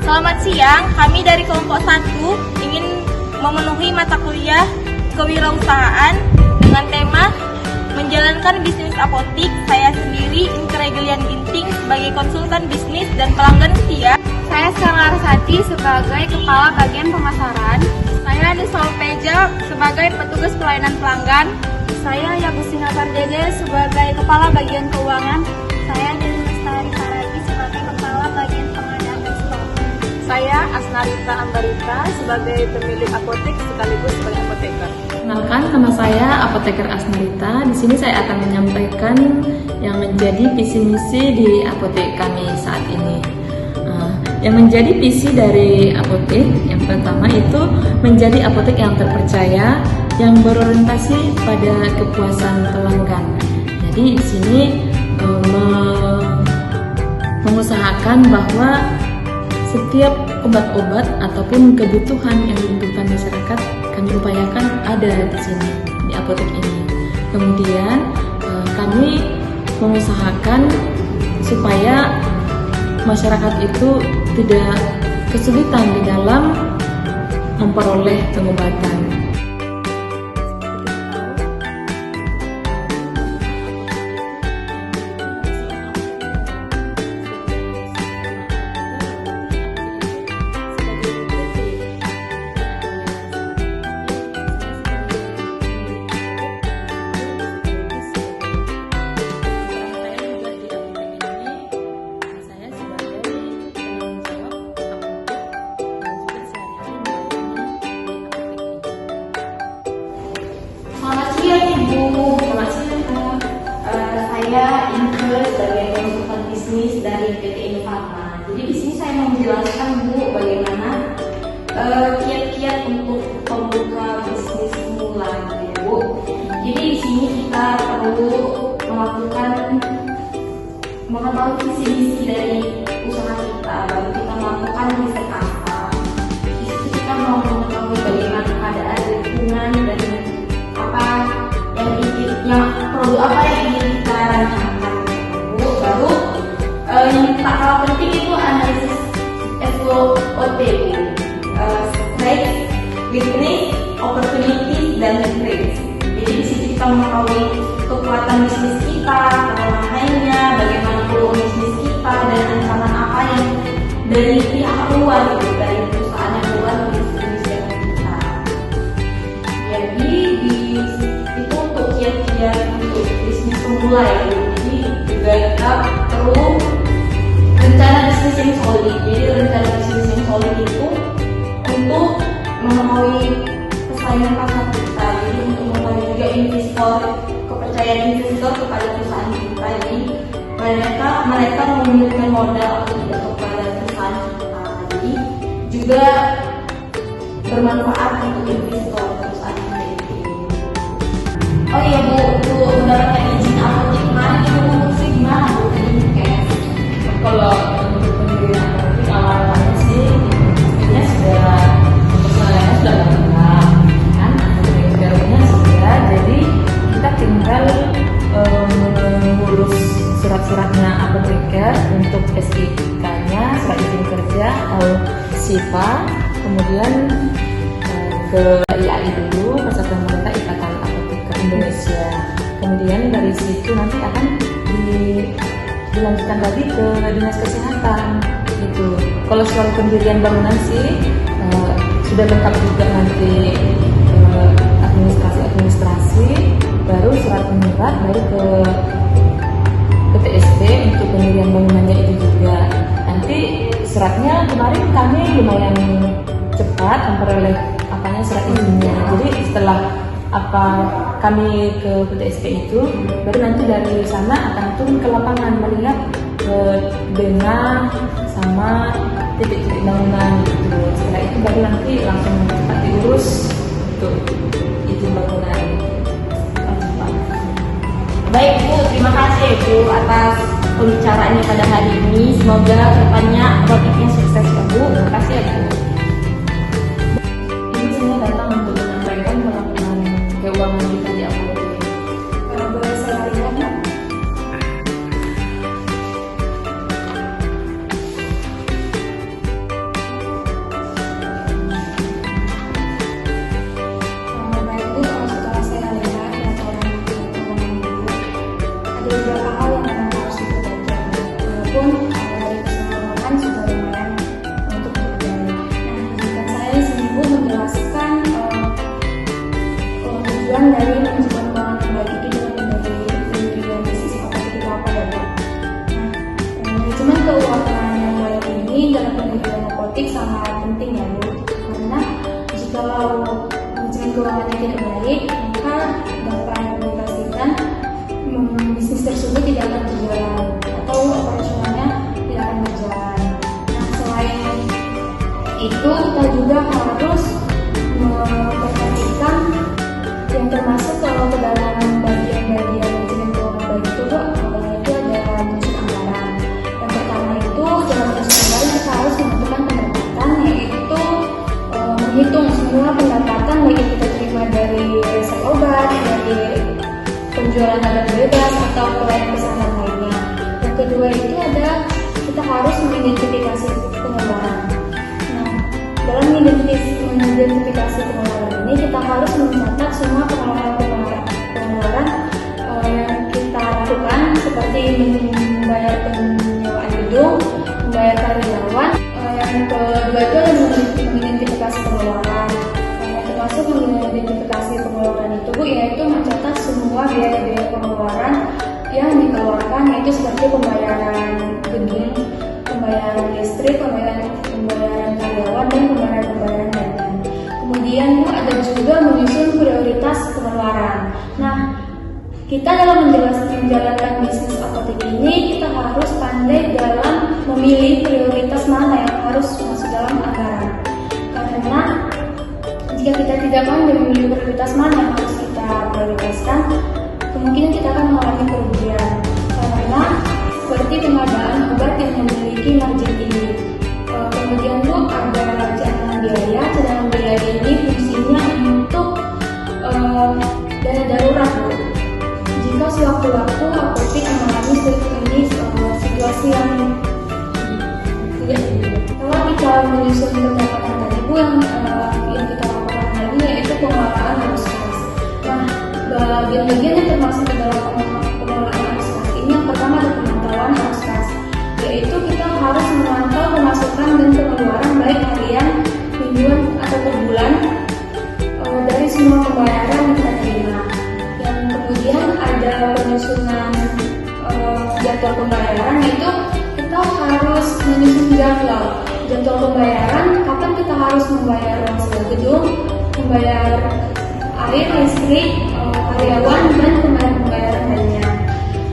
Selamat siang, kami dari kelompok 1 ingin memenuhi mata kuliah kewirausahaan dengan tema menjalankan bisnis apotik. Saya sendiri Inke Regelian Ginting sebagai konsultan bisnis dan pelanggan setia. Saya Sarah Arsati sebagai Kepala Bagian Pemasaran. Saya Nisa Peja sebagai petugas pelayanan pelanggan. Saya Yagustina Pardede sebagai Kepala Bagian Keuangan. Saya Dewi Lestari Sarati sebagai Kepala Bagian Pengadaan dan Stok. Saya Asnarita Ambarita sebagai pemilik apotek sekaligus sebagai apoteker. Kenalkan, nama saya Apoteker Asnarita. Di sini saya akan menyampaikan yang menjadi visi misi di apotek kami saat ini. Yang menjadi visi dari apotek yang pertama itu menjadi apotek yang terpercaya, yang berorientasi pada kepuasan pelanggan. Jadi di sini mengusahakan bahwa setiap obat-obat ataupun kebutuhan yang dibutuhkan masyarakat kami upayakan ada di sini di apotek ini. Kemudian kami mengusahakan supaya masyarakat itu tidak kesulitan di dalam memperoleh pengobatan. Saya Inke sebagai konsultan bisnis dari PT Infarma. Jadi di sini saya mau menjelaskan Bu bagaimana kiat-kiat untuk pembuka bisnis semula ya Bu. Jadi di sini kita perlu mengetahui visi misi dari usaha kita, baru kita melakukan riset apa. Di situ kita mau mengetahui bagaimana keadaan lingkungan dan apa yang produk apa yang ingin kita rancangkan. Baru yang tak kalah penting itu analisis SWOT, strength, weakness, opportunity, dan threats. Jadi di situ kita mengetahui kekuatan bisnis kita, kelemahannya, bagaimana peluang bisnis kita, dan ancaman apa yang dari pihak luar, dari perusahaan yang luar di bisnis kita. Jadi itu untuk kiat-kiat untuk bisnis pemula ya. Jadi juga kita perlu rencana bisnis yang solid. Jadi rencana bisnis yang solid itu untuk mengetahui persaingan pasar kita. Jadi untuk mengetahui juga investor, kepercayaan investor kepada perusahaan kita. Jadi mereka memiliki modal atau tidak kepada perusahaan kita. Jadi juga bermanfaat untuk investor perusahaan kita. Oh iya Bu, mendapatkan izin apotek kemarin Ibu ngurusnya gimana Bu? Kalau untuk pendirian apotek awalnya sih pastinya sudah lengkap kan, apotekernya sudah, jadi kita tinggal mengurus surat-suratnya apoteker untuk SIK-nya, surat izin kerja atau SIPA, kemudian ke IAI dulu, Persatuan Pemerintah Ikatan Apoteker Indonesia. Kemudian dari situ nanti akan dilanjutkan lagi ke dinas kesehatan gitu. Kalau soal pendirian bangunan sih sudah lengkap juga, nanti administrasi, baru surat menyurat, baru ke TSP untuk pendirian bangunannya itu juga. Nanti suratnya kemarin kami lumayan cepat memperoleh surat izinnya. Jadi setelah kami ke PTSP itu, baru nanti dari sana akan turun ke lapangan melihat benang sama titik-titik bangunan gitu. Setelah itu baru nanti langsung cepat diurus untuk izin bangunan. Baik Bu, terima kasih Bu atas pembicaraannya pada hari ini. Semoga kedepannya apoteknya sukses ya Bu. Terima kasih ya Bu. Datang untuk menyampaikan pelaporan keuangan kita di apotek. Boleh saya lihat ya? manajemen apotek sangat penting ya Bu, karena jika manajemen keuangannya tidak baik, maka dapat dipastikan bisnis tersebut tidak akan berjalan atau operasionalnya tidak akan berjalan. Nah, selain itu kita juga harus memperhatikan yang termasuk kalau ke dalam bagian-bagian manajemen keuangan baik itu Bu, itu ada menyusun anggaran. Yang pertama itu dalam menyusun anggaran kita harus menentukan pendapatan, yaitu menghitung semua pendapatan baik yang kita terima dari resep obat, dari penjualan obat bebas atau pelayanan kesehatan lainnya. Yang kedua itu ada kita harus mengidentifikasi pengeluaran. Nah, dalam mengidentifikasi pengeluaran ini kita harus mencatat semua pengeluaran yang kita lakukan seperti membayar penyewaan gedung, membayar karyawan. Yang kedua itu adalah mengidentifikasi pengeluaran. Termasuk mengidentifikasi pengeluaran itu Bu, yaitu mencatat semua biaya-biaya pengeluaran yang dikeluarkan, yaitu seperti pembayaran gedung, pembayaran listrik, pembayaran karyawan, dan pembayaran lainnya. Kemudian Bu, ada juga menyusun prioritas pengeluaran. Nah, kita dalam menjalankan bisnis apotek ini kita harus pandai dalam memilih prioritas mana yang harus masuk dalam anggaran. Karena jika kita tidak memilih prioritas mana yang harus kita prioritaskan, kemungkinan kita akan mengalami kerugian. Karena seperti pengadaan obat yang memiliki margin tinggi. Kemudian Bu, ada cadangan biaya. Cadangan biaya ini fungsinya untuk dana darurat Bu. Jika sewaktu-waktu apotek mengalami situasi yang tidak, kalau kita menyusun pendapatan tadi Bu, yang kita lakukan lagi yaitu pengelolaan arus kas. Nah, bagian-bagian yang termasuk ke dalam pengelolaan arus kas ini yang pertama ada pemantauan arus kas, yaitu kita harus memantau pemasukan dan pengeluaran baik harian, mingguan atau per bulan dari semua pembayaran yang kita terima. Yang kemudian ada penyusunan jadwal pembayaran, yaitu kita harus menyusun jadwal pembayaran, kapan kita harus membayar uang sewa gedung, membayar air, listrik, karyawan, dan pembayaran lainnya.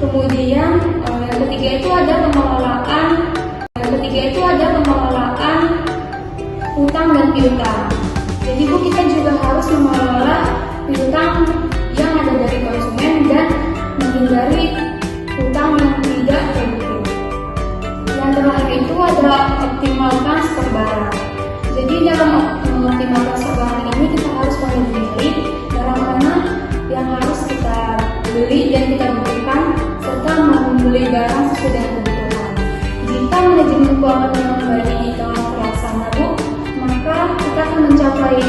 Kemudian yang ketiga itu ada pengelolaan hutang dan piutang. Jadi Bu, kita juga harus mengelola piutang yang ada dari konsumen dan menghindari hutang yang tidak produktif. Yang terakhir itu ada optimalkan stok barang. Jadi dalam mengoptimalkan stok barang ini kita harus memilih barang mana yang harus kita beli dan kita butuhkan, serta membeli barang sesuai dengan kebutuhan. Jika manajemen keuangan yang baik ini telah terlaksana Bu, maka kita akan mencapai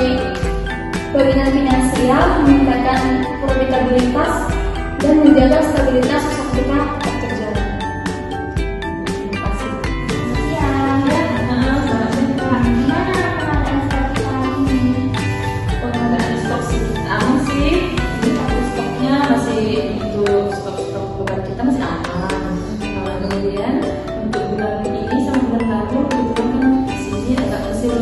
kebijakan finansial, meningkatkan profitabilitas, dan menjaga stabilitas usaha kita tetap terjalan. Terima kasih. Pengadaan stok aman sih. Ini stoknya masih untuk stok obat kita masih aman. Kemudian untuk bulan ini sama bulan lalu kebetulan kan di sini agak musim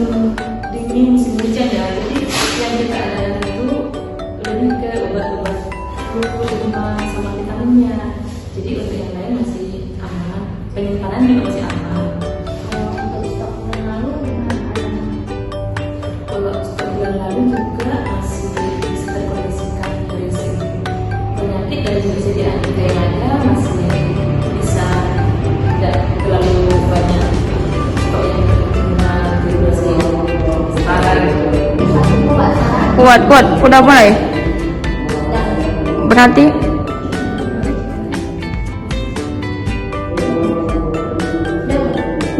dingin, musim hujan ya. Jadi yang kita ada itu lebih ke obat-obat flu, demam, sama vitaminnya. Jadi untuk yang lain masih aman. Penyimpanan juga masih aman. Untuk stok bulan lalu dengan Kalau stok bulan lalu juga masih bisa terkondisikan dari segi penyakit, dari segi anti yang ada masih bisa tidak terlalu banyak stok yang terkena durasi sekarang. Kuat, udah mulai. Berarti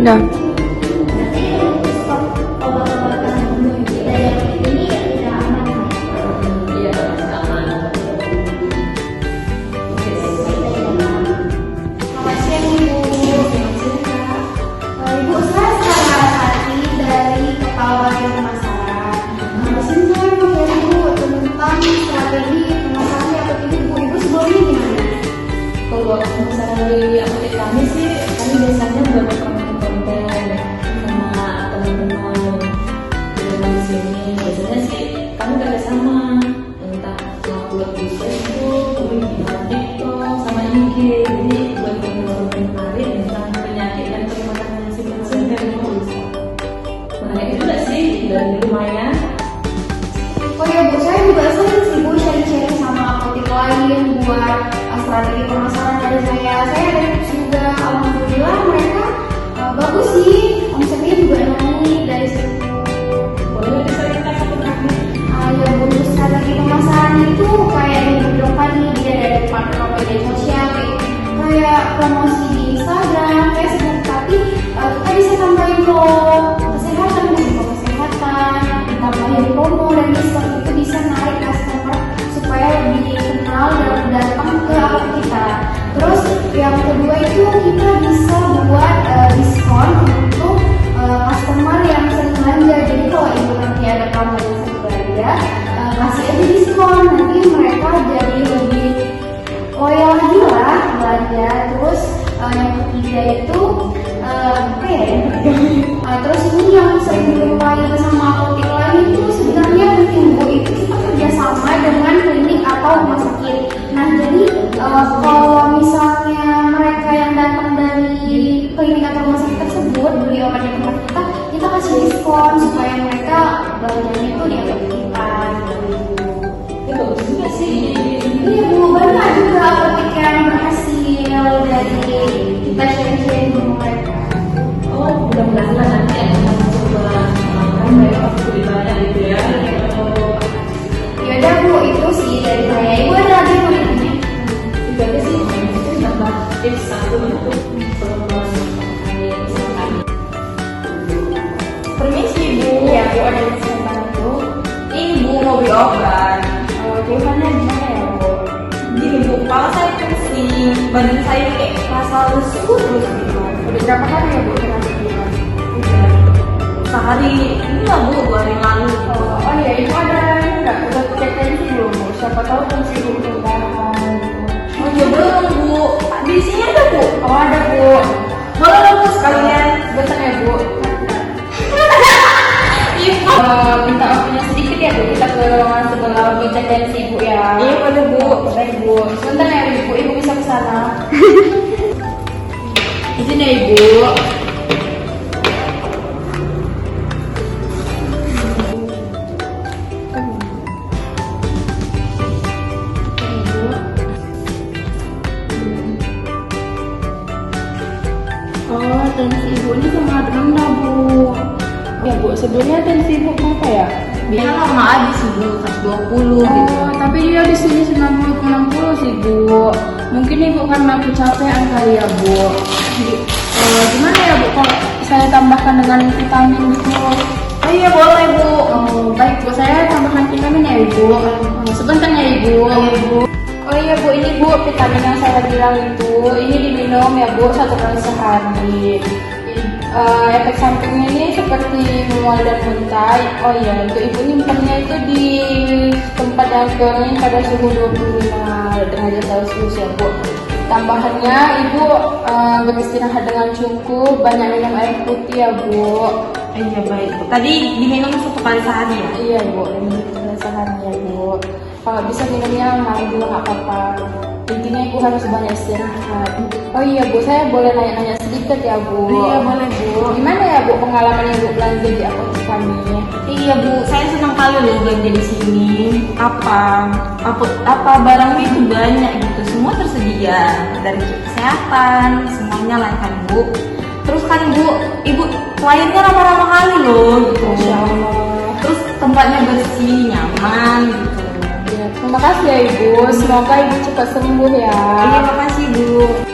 udah. obat-obatan yang kita yang ini tidak aman. Iya, masih aman. Makasih Ibu. Ibu, saya sekarang hati dari Kepala Bagian Pemasaran. Di sini saya mau share Ibu tentang strategi pemasaran apotek Ibu. Ibu sebelum ini gimana? Kalau pemasaran di apotek kami sih, kami biasanya buat konten dari lumayan. Oh ya Bu, saya juga sering sih Bu sharing-sharing sama apotek lain buat strategi pemasaran dari saya. Saya ada tips juga, alhamdulillah mereka bagus sih, omsetnya juga naik dari situ. Boleh diceritakan satu kami? Ya Bu, strategi pemasaran itu kayak di beberapa nih, dia dari platform media sosial kayak promosi di Instagram, Facebook, tapi kita bisa tambahin loh kesehatan, kesehatan, tambahin promo dan diskon, itu bisa narik customer supaya lebih kenal dan datang ke akun kita. Terus yang kedua itu kita bisa buat diskon untuk customer yang sering belanja. Jadi kalau ibu nanti ada tamu yang sering belanja, kasih aja diskon, nanti mereka jadi lebih loyal lagi lah belanja. Terus yang ketiga itu apa ya yang ketiga? Terus ini yang sering dilupain sama apotek lain itu sebenarnya penting Bu, itu kita kerjasama dengan klinik atau rumah sakit. Nah jadi kalau misalnya mereka yang datang dari klinik atau rumah sakit tersebut beli obat di tempat kita, kita kasih diskon supaya mereka belanjanya itu di apotek kita. Ya bagus juga sih. Iya Bu, banyak juga apotek yang berhasil dari kita sharing-sharing dengan mereka. Oh, mudah-mudahan nanti akan coba kan mereka pasti lebih banyak gitu ya. Ya udah Bu, itu sih dari saya. Ibu ada lagi yang mau ditanya? Itu aja sih, itu nambah tips satu untuk promosi kami. Permisi Bu. Iya Bu, ada yang saya bantu. Ini Bu mau beli obat. Gimana ya Bu? Gini Bu, kepala saya pusing, badan saya kayak kerasa lesu terus gitu. Udah berapa hari ya Bu kena sebulan? Sehari ini lah Bu, 2 hari lalu. Oh iya, Ibu ada enggak? Udah cek tensi belum Bu? Siapa tahu tensi Ibu rendahan. Oh iya belum Bu, di sini ada Bu. Oh ada Bu. Boleh dong Bu sekalian. Bentar ya Bu. Iya Bu. Minta waktunya sedikit ya Bu, kita ke ruangan sebelah untuk cek tensi Ibu ya. Iya boleh Bu. Baik Bu. Sebentar ya Ibu, Ibu bisa ke sana. Izin ya Ibu. Oh, tensi Ibu ini sangat rendah Bu. Ya Bu, sebelumnya tensi Ibu berapa ya? Biasa lama aja sih Bu, 120 gitu. Oh, tapi dia di sini 90 sih Bu. Mungkin Ibu karena kecapean kali ya Bu. Gimana ya Bu kalau saya tambahkan dengan vitamin gitu? Oh iya boleh Bu. Oh, baik Bu, saya tambahkan vitamin ya Ibu. Sebentar ya Ibu. Iya Bu. Oh iya Bu, ini Bu vitamin yang saya bilang itu, ini diminum ya Bu 1 kali sehari. Efek sampingnya ini seperti mual dan muntah. Oh iya, untuk Ibu nyimpannya itu di tempat yang kering pada suhu 25 derajat Celcius ya Bu. Tambahannya Ibu beristirahat dengan cukup, banyak minum air putih ya Bu. Iya baik Bu. Tadi diminum 1 kali sehari ya? Iya Bu, minum sehari ya Bu. Kalau bisa minumnya malam juga nggak apa-apa. Intinya Ibu harus banyak istirahat. Oh iya Bu, saya boleh nanya-nanya sedikit ya Bu? Iya boleh Bu. Gimana ya Bu pengalaman Ibu belanja di apotek kami? Iya Bu, saya senang kali loh belanja di sini. Apa barangnya itu banyak gitu, semua tersedia dari kesehatan, semuanya lah kan Bu. Terus kan Bu, Ibu kliennya ramah-ramah kali loh gitu. Masya Allah. Terus tempatnya bersih, nyaman gitu. Ya, terima kasih ya Ibu. Semoga Ibu cepat sembuh ya. Iya makasih Bu.